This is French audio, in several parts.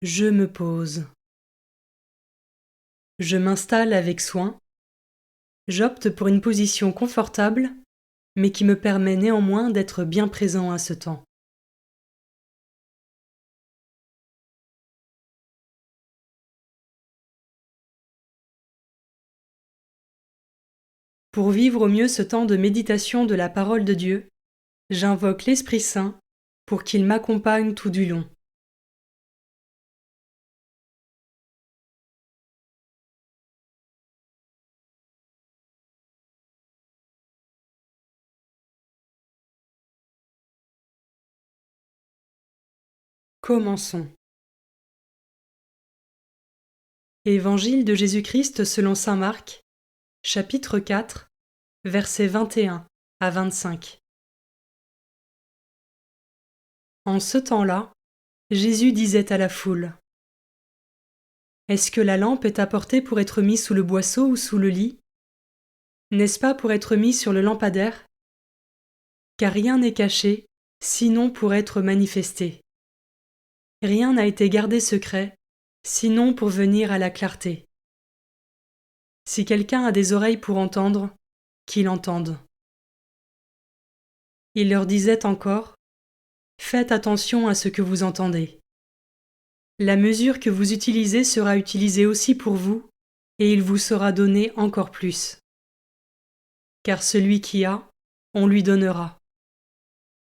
Je me pose. Je m'installe avec soin. J'opte pour une position confortable, mais qui me permet néanmoins d'être bien présent à ce temps. Pour vivre au mieux ce temps de méditation de la parole de Dieu, j'invoque l'Esprit Saint pour qu'il m'accompagne tout du long. Commençons. Évangile de Jésus-Christ selon saint Marc, chapitre 4, versets 21 à 25. En ce temps-là, Jésus disait à la foule : « Est-ce que la lampe est apportée pour être mise sous le boisseau ou sous le lit ? N'est-ce pas pour être mise sur le lampadaire ? Car rien n'est caché, sinon pour être manifesté. Rien n'a été gardé secret, sinon pour venir à la clarté. Si quelqu'un a des oreilles pour entendre, qu'il entende. » Il leur disait encore : « Faites attention à ce que vous entendez. La mesure que vous utilisez sera utilisée aussi pour vous, et il vous sera donné encore plus. Car celui qui a, on lui donnera.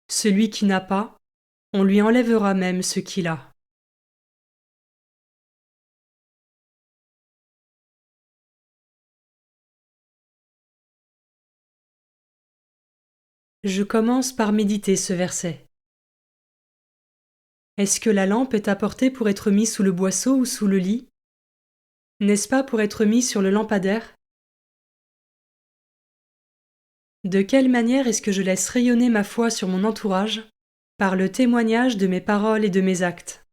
Celui qui n'a pas, on lui enlèvera même ce qu'il a. » Je commence par méditer ce verset. Est-ce que la lampe est apportée pour être mise sous le boisseau ou sous le lit ? N'est-ce pas pour être mise sur le lampadaire ? De quelle manière est-ce que je laisse rayonner ma foi sur mon entourage par le témoignage de mes paroles et de mes actes ?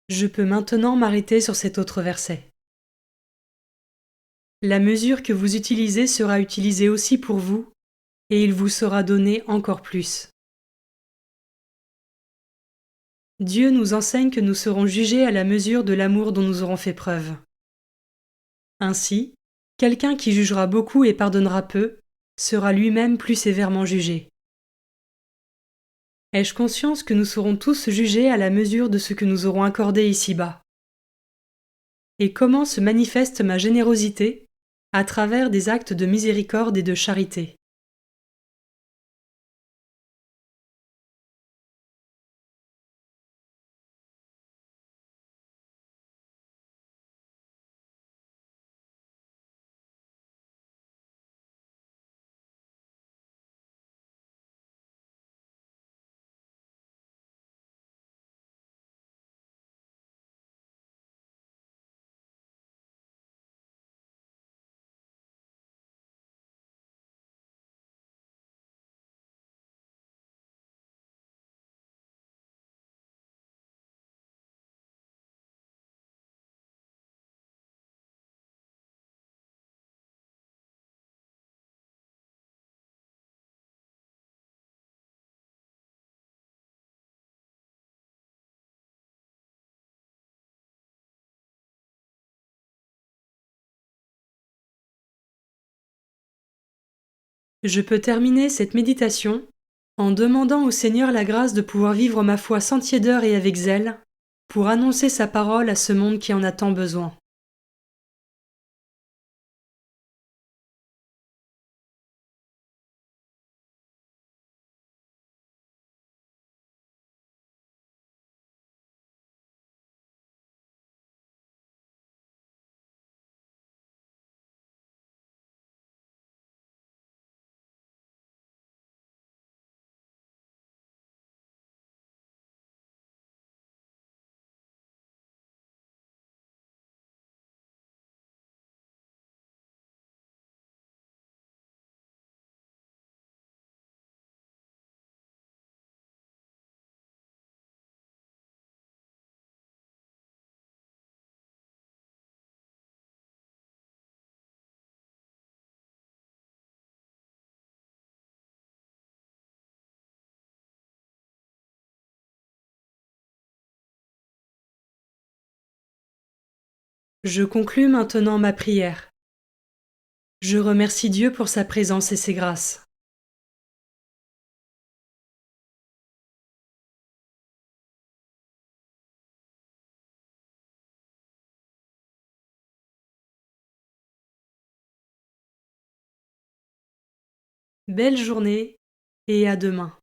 Je peux maintenant m'arrêter sur cet autre verset. La mesure que vous utilisez sera utilisée aussi pour vous, et il vous sera donné encore plus. Dieu nous enseigne que nous serons jugés à la mesure de l'amour dont nous aurons fait preuve. Ainsi, quelqu'un qui jugera beaucoup et pardonnera peu sera lui-même plus sévèrement jugé. Ai-je conscience que nous serons tous jugés à la mesure de ce que nous aurons accordé ici-bas ? Et comment se manifeste ma générosité ? À travers des actes de miséricorde et de charité. Je peux terminer cette méditation en demandant au Seigneur la grâce de pouvoir vivre ma foi sans tiédeur et avec zèle, pour annoncer sa parole à ce monde qui en a tant besoin. Je conclus maintenant ma prière. Je remercie Dieu pour sa présence et ses grâces. Belle journée et à demain.